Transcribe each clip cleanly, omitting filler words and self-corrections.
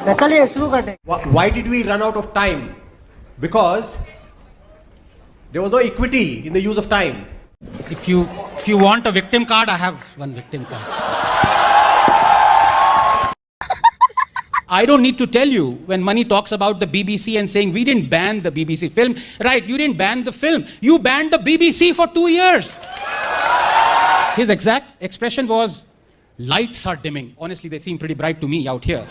चलिए शुरू करते हैं. Why did we run out of time? Because there was no equity in the use of time. If you want a victim card, I have one victim card. I don't need to tell you when Mani talks about the BBC and saying we didn't ban the BBC film. Right, you didn't ban the film. You banned the BBC for 2 years. His exact expression was, lights are dimming. Honestly, they seem pretty bright to me out here.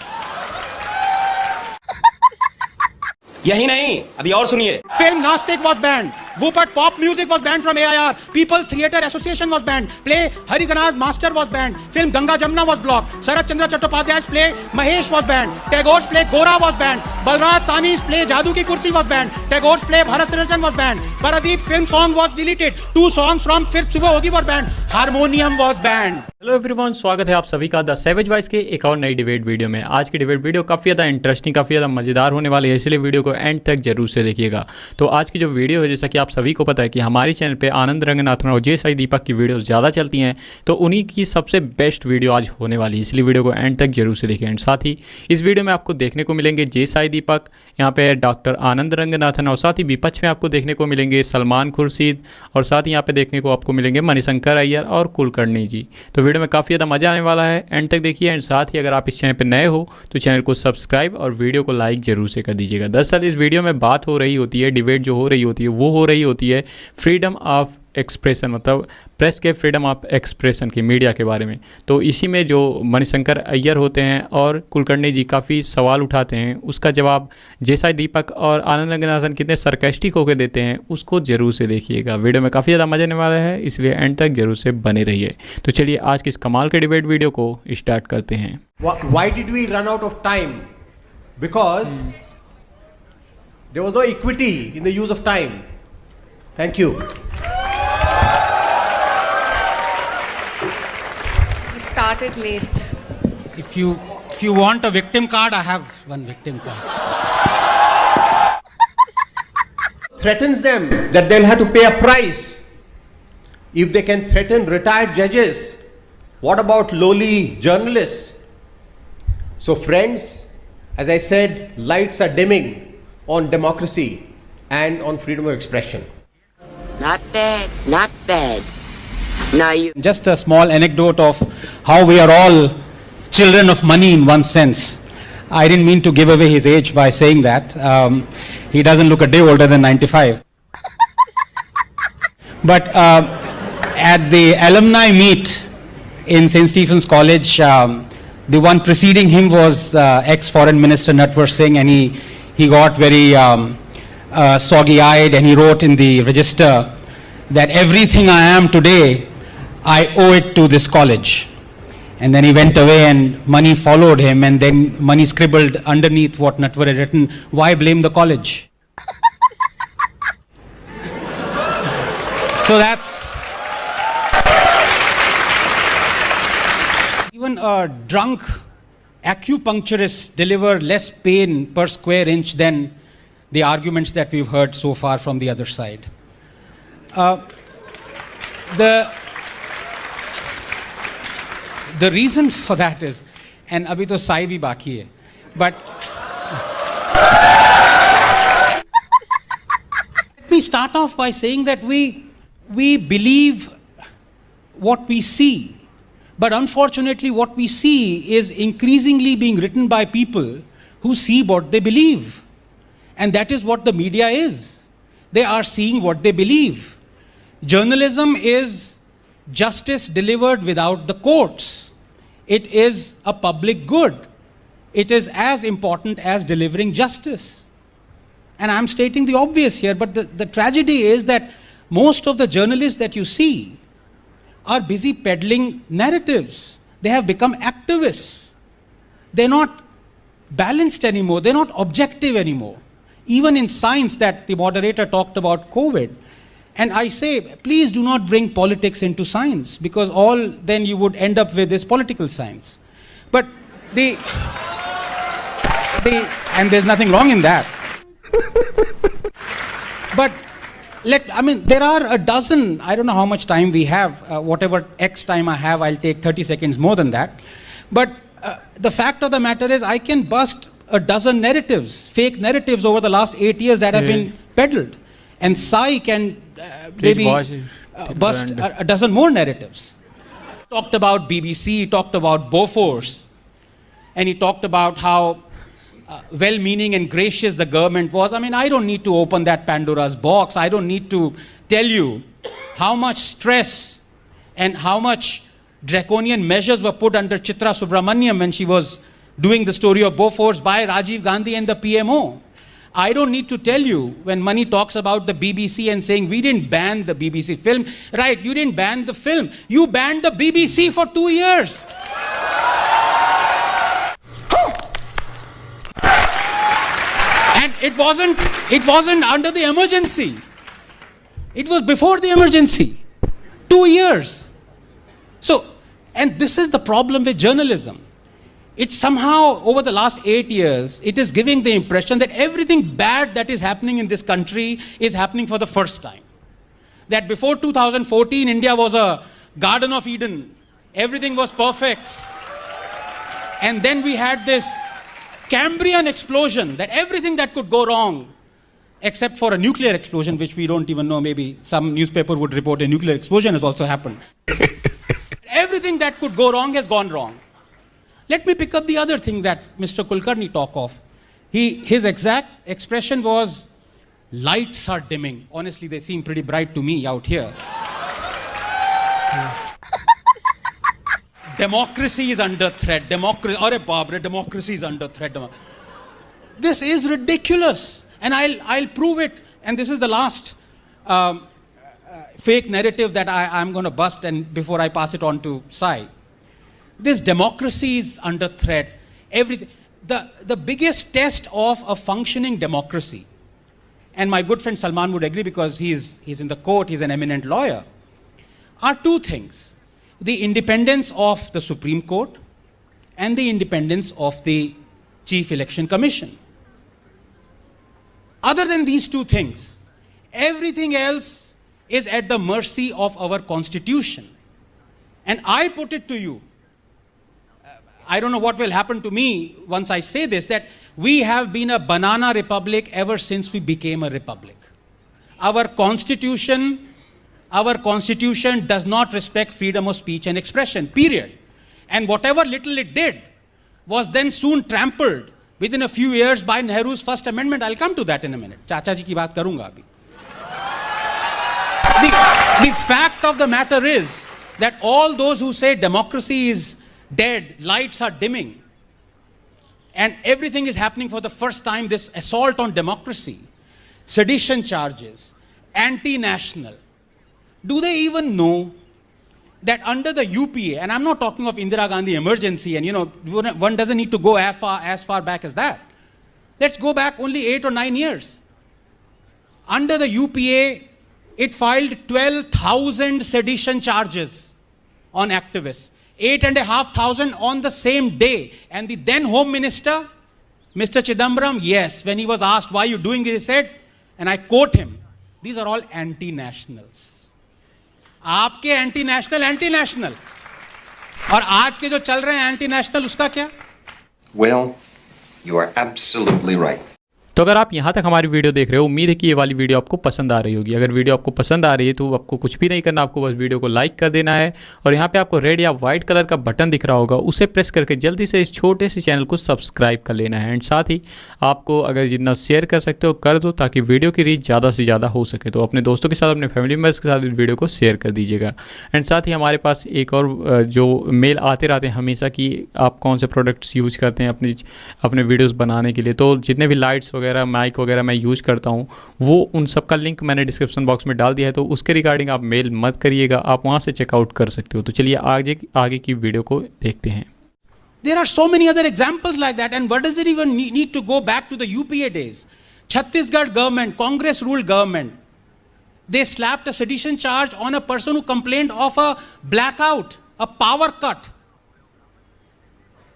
यही नहीं, अभी और सुनिए. Film Nastic was banned. Wupert pop music was banned from Aiyar. People's Theatre Association was banned. Play Harigana's Master was banned. Film Ganga Jamna was blocked. Sarat Chandra Chattopadhyay's play Mahesh was banned. Tagore's play Gora was banned. Balraj Sahni's play Jadoo Ki Kursi was banned. Tagore's play Bharat Sirshan was banned. Paradeep film song was deleted. 2 songs from Fir Subah Hogi were banned. Harmonium was banned. Hello everyone, स्वागत है आप सभी का the savage voice के एक और नई debate video में। आज की डिबेट वीडियो काफ़ी ज़्यादा इंटरेस्टिंग, काफ़ी ज़्यादा मज़ेदार होने वाली है, इसलिए वीडियो को एंड तक जरूर से देखिएगा। तो आज की जो वीडियो है, जैसा कि आप सभी को पता है कि हमारे चैनल पे आनंद रंगनाथन और साई दीपक की वीडियो ज़्यादा चलती हैं, तो उन्हीं की सबसे बेस्ट वीडियो आज होने वाली है, इसलिए वीडियो को एंड तक जरूर से देखिए। एंड साथ ही इस वीडियो में आपको देखने को मिलेंगे साई दीपक, यहाँ पे डॉक्टर आनंद रंगनाथन, और साथ ही विपक्ष में आपको देखने को मिलेंगे सलमान खुर्शीद, और साथ ही यहाँ पे देखने को आपको मिलेंगे मणिशंकर अय्यर और कुलकर्णी जी। तो वीडियो में काफ़ी ज़्यादा मजा आने वाला है, एंड तक देखिए। एंड साथ ही अगर आप इस चैनल पर नए हो तो चैनल को सब्सक्राइब और वीडियो को लाइक जरूर से कर दीजिएगा। दरअसल इस वीडियो में बात हो रही होती है, डिबेट जो हो रही होती है वो हो रही होती है फ्रीडम ऑफ एक्सप्रेशन, मतलब प्रेस के फ्रीडम ऑफ एक्सप्रेशन की, मीडिया के बारे में। तो इसी में जो मणिशंकर अय्यर होते हैं और कुलकर्णी जी काफ़ी सवाल उठाते हैं, उसका जवाब साई दीपक और आनंद रंगनाथन कितने सरकास्टिक होकर देते हैं, उसको जरूर से देखिएगा। वीडियो में काफ़ी ज़्यादा मजा आने वाला है, इसलिए एंड तक जरूर से बने रहिए। तो चलिए आज की इस कमाल के डिबेट वीडियो को स्टार्ट करते हैं। Why did we run out of time? Because there was no equity in the use of time. Thank you. Started late. If you want a victim card, I have one victim card. Threatens them that they'll have to pay a price if they can threaten retired judges. What about lowly journalists? So friends, as I said, lights are dimming on democracy and on freedom of expression. Not bad, not bad. Now you. Just a small anecdote of how we are all children of money in one sense. I didn't mean to give away his age by saying that. He doesn't look a day older than 95. But at the alumni meet in St. Stephen's College, the one preceding him was ex-Foreign Minister Natwar Singh, and he got very soggy-eyed, and he wrote in the register that everything I am today, I owe it to this college. And then he went away, and Mani followed him, and then Mani scribbled underneath what Natwar had written, "Why blame the college?" So that's... Even a drunk acupuncturist deliver less pain per square inch than the arguments that we've heard so far from the other side. The reason for that is, and abhi to Sai bhi baki hai, but let me start off by saying that we believe what we see, but unfortunately what we see is increasingly being written by people who see what they believe, and that is what the media is. They are seeing what they believe. Journalism is justice delivered without the courts. It is a public good. It is as important as delivering justice. And I'm stating the obvious here, but the tragedy is that most of the journalists that you see are busy peddling narratives. They have become activists. They're not balanced anymore. They're not objective anymore. Even in science, that the moderator talked about COVID. And I say, please do not bring politics into science, because all then you would end up with is political science. But and there's nothing wrong in that. But there are a dozen, I don't know how much time we have, whatever X time I have, I'll take 30 seconds more than that. But the fact of the matter is, I can bust a dozen narratives, fake narratives over the last 8 years that have been peddled. And Sai can maybe bust a dozen more narratives. Talked about BBC, he talked about Bofors, and he talked about how well-meaning and gracious the government was. I mean, I don't need to open that Pandora's box. I don't need to tell you how much stress and how much draconian measures were put under Chitra Subramaniam when she was doing the story of Bofors by Rajiv Gandhi and the PMO. I don't need to tell you when Mani talks about the BBC and saying we didn't ban the BBC film. Right, you didn't ban the film. You banned the BBC for 2 years. And it wasn't under the emergency. It was before the emergency. 2 years. So, and this is the problem with journalism. It's somehow, over the last 8 years, it is giving the impression that everything bad that is happening in this country is happening for the first time. That before 2014, India was a Garden of Eden. Everything was perfect. And then we had this Cambrian explosion, that everything that could go wrong, except for a nuclear explosion, which we don't even know, maybe some newspaper would report a nuclear explosion has also happened. Everything that could go wrong has gone wrong. Let me pick up the other thing that Mr. Kulkarni talked of. His exact expression was, lights are dimming. Honestly, they seem pretty bright to me out here. Democracy is under threat. Democracy is under threat. This is ridiculous. And I'll prove it. And this is the last fake narrative that I'm going to bust and before I pass it on to Sai. This democracy is under threat. The biggest test of a functioning democracy, and my good friend Salman would agree because he's in the court, he's an eminent lawyer, are two things. The independence of the Supreme Court and the independence of the Chief Election Commission. Other than these two things, everything else is at the mercy of our Constitution. And I put it to you, I don't know what will happen to me once I say this, that we have been a banana republic ever since we became a republic. Our constitution does not respect freedom of speech and expression, period. And whatever little it did was then soon trampled within a few years by Nehru's First Amendment. I'll come to that in a minute. Chacha ji ki baat karunga abhi. The fact of the matter is that all those who say democracy is dead, lights are dimming, and everything is happening for the first time, this assault on democracy, sedition charges, anti-national. Do they even know that under the UPA, and I'm not talking of Indira Gandhi emergency, and one doesn't need to go as far back as that. Let's go back only 8 or 9 years. Under the UPA, it filed 12,000 sedition charges on activists. 8,500 on the same day. And the then Home Minister, Mr. Chidambaram, yes, when he was asked, why are you doing this, he said, and I quote him, these are all anti-nationals. आपके anti-national. और आज के जो चल रहे हैं anti-national, उसका क्या? Well, you are absolutely right. तो अगर आप यहाँ तक हमारी वीडियो देख रहे हो, उम्मीद है कि ये वाली वीडियो आपको पसंद आ रही होगी। अगर वीडियो आपको पसंद आ रही है तो आपको कुछ भी नहीं करना, आपको बस वीडियो को लाइक कर देना है और यहाँ पे आपको रेड या वाइट कलर का बटन दिख रहा होगा, उसे प्रेस करके जल्दी से इस छोटे से चैनल को सब्सक्राइब कर लेना है। एंड साथ ही आपको अगर जितना शेयर कर सकते हो कर दो, ताकि वीडियो की रीच ज़्यादा से ज़्यादा हो सके। तो अपने दोस्तों के साथ, अपने फैमिली मेम्बर्स के साथ इस वीडियो को शेयर कर दीजिएगा। एंड साथ ही हमारे पास एक और जो मेल आते रहते हैं हमेशा कि आप कौन से प्रोडक्ट्स यूज़ करते हैं अपने वीडियोज़ बनाने के लिए। तो जितने भी लाइट्स वगैरह, माइक वगैरह मैं यूज़ करता हूँ, वो उन सब का लिंक मैंने डिस्क्रिप्शन बॉक्स में डाल दिया है, तो उसके रिगार्डिंग आप मेल मत करिएगा, आप वहाँ से चेकआउट कर सकते हो। तो चलिए आगे की वीडियो को देखते हैं। There are so many other examples like that, and what does it even need to go back to the UPA days? Chhattisgarh government, Congress-ruled government, they slapped a sedition charge on a person who complained of a blackout, a power cut.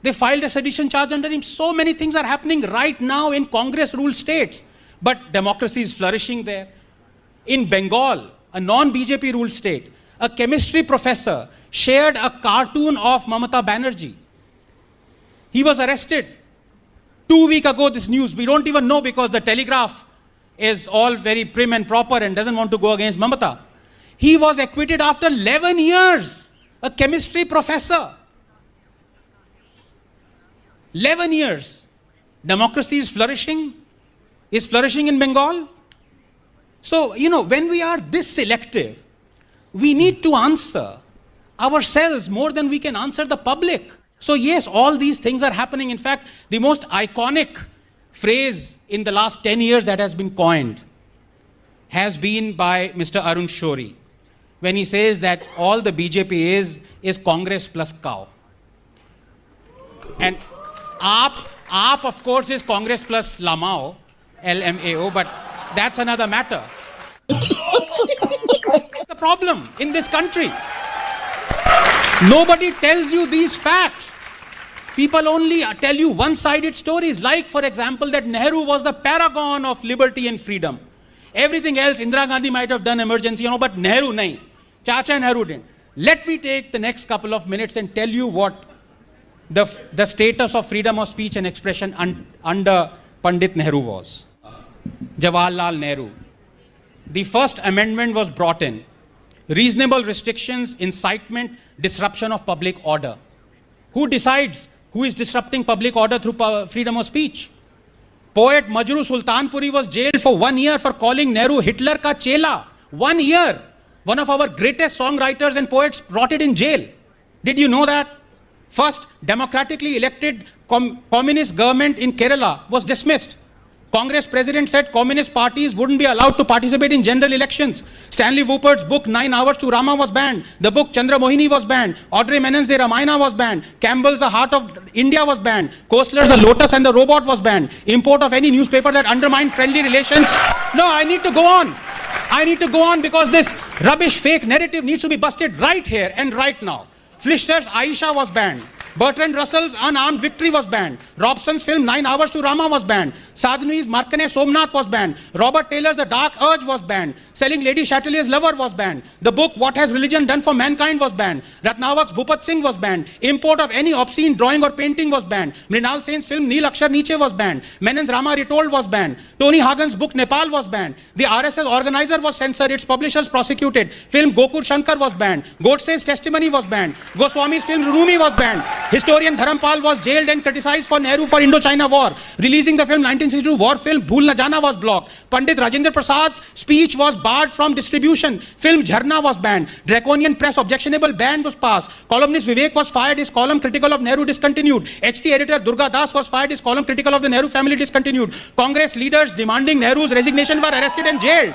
They filed a sedition charge under him. So many things are happening right now in Congress-ruled states. But democracy is flourishing there. In Bengal, a non-BJP ruled state, a chemistry professor shared a cartoon of Mamata Banerjee. He was arrested. 2 weeks ago, this news, we don't even know because the Telegraph is all very prim and proper and doesn't want to go against Mamata. He was acquitted after 11 years, a chemistry professor. 11 years. Democracy is flourishing in Bengal. So, when we are this selective, we need to answer ourselves more than we can answer the public. So yes, all these things are happening. In fact, the most iconic phrase in the last 10 years that has been coined has been by Mr. Arun Shourie, when he says that all the BJP is Congress plus cow. And AAP of course is Congress plus Lamao, LMAO, but that's another matter. The problem in this country, nobody tells you these facts. People only tell you one-sided stories, like for example that Nehru was the paragon of liberty and freedom. Everything else, Indira Gandhi might have done emergency, but Nehru nahi. Chacha Nehru didn't. Let me take the next couple of minutes and tell you what the status of freedom of speech and expression under Pandit Nehru was. Jawaharlal Nehru. The first amendment was brought in. Reasonable restrictions, incitement, disruption of public order. Who decides who is disrupting public order through freedom of speech? Poet Majru Sultanpuri was jailed for 1 year for calling Nehru Hitler ka chela. 1 year. One of our greatest songwriters and poets rotted in jail. Did you know that? First democratically elected communist government in Kerala was dismissed. Congress president said communist parties wouldn't be allowed to participate in general elections. Stanley Woopert's book 9 Hours to Rama was banned. The book Chandra Mohini was banned. Audrey Menon's The Ramayana was banned. Campbell's The Heart of India was banned. Koestler's The Lotus and the Robot was banned. Import of any newspaper that undermined friendly relations. No, I need to go on. I need to go on because this rubbish fake narrative needs to be busted right here and right now. Flischter's Aisha was banned. Bertrand Russell's Unarmed Victory was banned. Robson's film 9 Hours to Rama was banned. Sadhnu's Markane Somnath was banned. Robert Taylor's The Dark Urge was banned. Selling Lady Chatelier's Lover was banned. The book What Has Religion Done for Mankind was banned. Ratnawak's Bhupat Singh was banned. Import of any obscene drawing or painting was banned. Mrinal Sen's film Neel Akshar Niche was banned. Menon's Rama Retold was banned. Tony Hagen's book Nepal was banned. The RSS organizer was censored. Its publishers prosecuted. Film Gokur Shankar was banned. Godse's Testimony was banned. Goswami's film Runumi was banned. Historian Dharampal was jailed and criticized for Nehru for Indo-China War. Releasing the film 1962 war film Bhool Na Jana was blocked. Pandit Rajendra Prasad's speech was barred from distribution. Film Jharna was banned. Draconian press objectionable ban was passed. Columnist Vivek was fired. His column critical of Nehru discontinued. HT editor Durga Das was fired. His column critical of the Nehru family discontinued. Congress leaders demanding Nehru's resignation were arrested and jailed.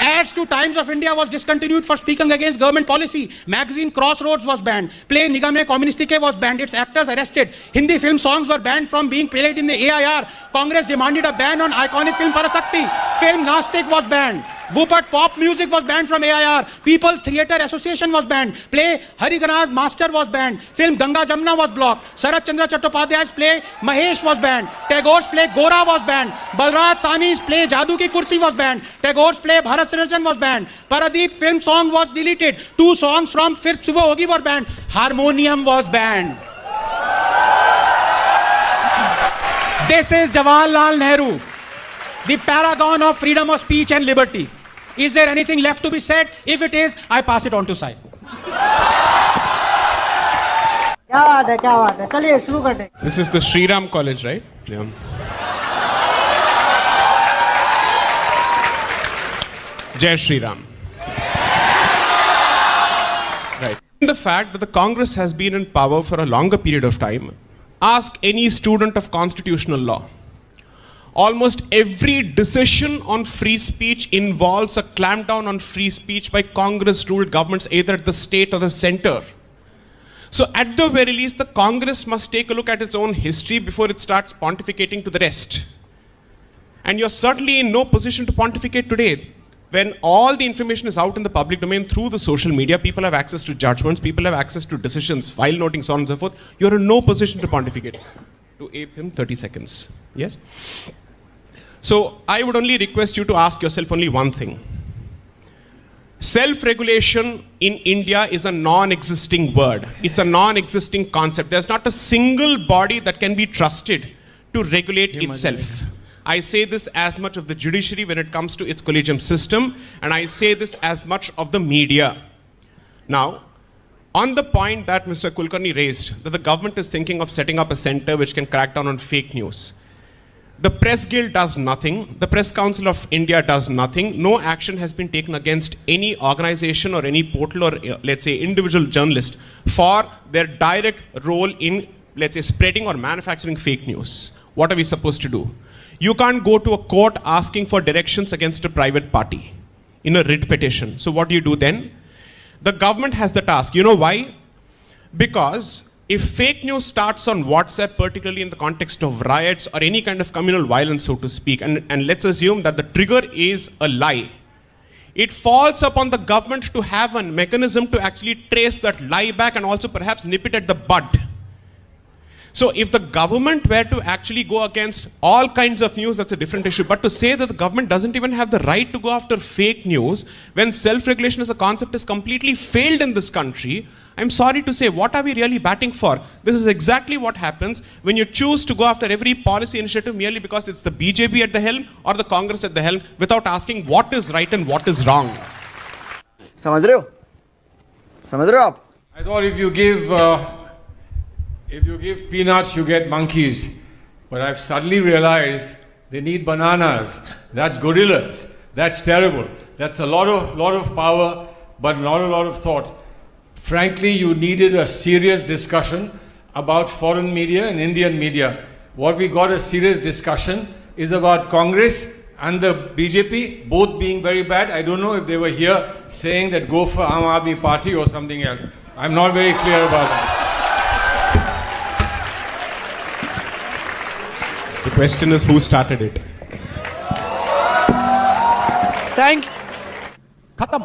Ads to Times of India was discontinued for speaking against government policy. Magazine Crossroads was banned. Play Nigame Communistike was banned. Its actors arrested. Hindi film songs were banned from being played in the AIR. Congress demanded a ban on iconic film Parasakti. Film Nastik was banned. Wupert pop music was banned from AIR. People's Theatre Association was banned. Play Hariganaz Master was banned. Film Ganga Jamna was blocked. Sarat Chandra Chattopadhyay's play Mahesh was banned. Tagore's play Gora was banned. Balraj Sani's play Jadoo Ki Kursi was banned. Tagore's play Bharat Sirjan was banned. Paradeep film song was deleted. 2 songs from Fir Subah Hogi were banned. Harmonium was banned. This is Jawaharlal Nehru, the paragon of freedom of speech and liberty. Is there anything left to be said? If it is, I pass it on to Sai. This is the Sri Ram College, right? Yeah. Jai Sri Ram. Right. The fact that the Congress has been in power for a longer period of time, ask any student of constitutional law. Almost every decision on free speech involves a clampdown on free speech by Congress-ruled governments, either at the state or the center. So at the very least, the Congress must take a look at its own history before it starts pontificating to the rest. And you're certainly in no position to pontificate today. When all the information is out in the public domain through the social media, people have access to judgments, people have access to decisions, file noting, so on and so forth. You're in no position to pontificate. To ape him 30 seconds. Yes? So I would only request you to ask yourself only one thing. Self-regulation in India is a non-existing word. It's a non-existing concept. There's not a single body that can be trusted to regulate itself. I say this as much of the judiciary when it comes to its collegium system, and I say this as much of the media. Now, on the point that Mr. Kulkarni raised, that the government is thinking of setting up a center which can crack down on fake news. The Press Guild does nothing. The Press Council of India does nothing. No action has been taken against any organization or any portal or, let's say, individual journalist for their direct role in, let's say, spreading or manufacturing fake news. What are we supposed to do? You can't go to a court asking for directions against a private party in a writ petition. So what do you do then? The government has the task. You know why? Because if fake news starts on WhatsApp, particularly in the context of riots or any kind of communal violence, so to speak, and let's assume that the trigger is a lie, it falls upon the government to have a mechanism to actually trace that lie back and also perhaps nip it at the bud. So if the government were to actually go against all kinds of news, that's a different issue. But to say that the government doesn't even have the right to go after fake news when self-regulation as a concept is completely failed in this country, I'm sorry to say, what are we really batting for? This is exactly what happens when you choose to go after every policy initiative merely because it's the BJP at the helm or the Congress at the helm without asking what is right and what is wrong. समझ रहे हो? समझ रहे हो आप? I thought if you give peanuts, you get monkeys. But I've suddenly realized they need bananas. That's gorillas. That's terrible. That's a lot of power, but not a lot of thought. Frankly, you needed a serious discussion about foreign media and Indian media. What we got a serious discussion is about Congress and the BJP, both being very bad. I don't know if they were here saying that go for Aam Aadmi Party or something else. I'm not very clear about that. The question is who started it? Thank you. खत्म.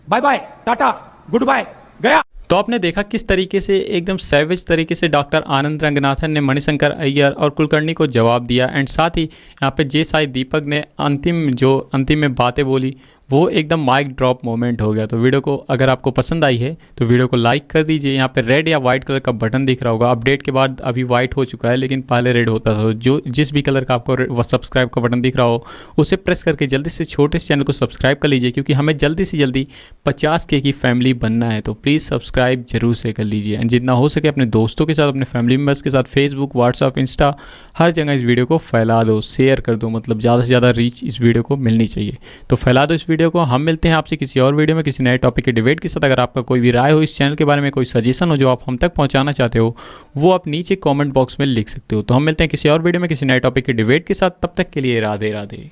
Bye bye. टाटा. Goodbye. गया. तो आपने देखा किस तरीके से एकदम सैवेज तरीके से डॉक्टर आनंद रंगनाथन ने मणिशंकर अय्यर और कुलकर्णी को जवाब दिया एंड साथ ही यहाँ पे जे साई दीपक ने अंतिम में बातें बोली, वो एकदम माइक ड्रॉप मोमेंट हो गया। तो वीडियो को अगर आपको पसंद आई है तो वीडियो को लाइक कर दीजिए। यहाँ पे रेड या वाइट कलर का बटन दिख रहा होगा, अपडेट के बाद अभी वाइट हो चुका है लेकिन पहले रेड होता था। जो जिस भी कलर का आपको सब्सक्राइब का बटन दिख रहा हो उसे प्रेस करके जल्दी से छोटे से चैनल को सब्सक्राइब कर लीजिए, क्योंकि हमें जल्दी से जल्दी 50K की फैमिली बनना है। तो प्लीज़ सब्सक्राइब जरूर से कर लीजिए एंड जितना हो सके अपने दोस्तों के साथ, अपने फैमिली मेम्बर्स के साथ, फेसबुक, व्हाट्सअप, इंस्टा, हर जगह इस वीडियो को फैला दो, शेयर कर दो। मतलब ज़्यादा से ज़्यादा रीच इस वीडियो को मिलनी चाहिए। तो फैला दो इस वीडियो को। हम मिलते हैं आपसे किसी और वीडियो में किसी नए टॉपिक के डिबेट के साथ। अगर आपका कोई भी राय हो इस चैनल के बारे में, कोई सजेशन हो जो आप हम तक पहुंचाना चाहते हो, वो आप नीचे कमेंट बॉक्स में लिख सकते हो। तो हम मिलते हैं किसी और वीडियो में किसी नए टॉपिक के डिबेट के साथ। तब तक के लिए राधे राधे।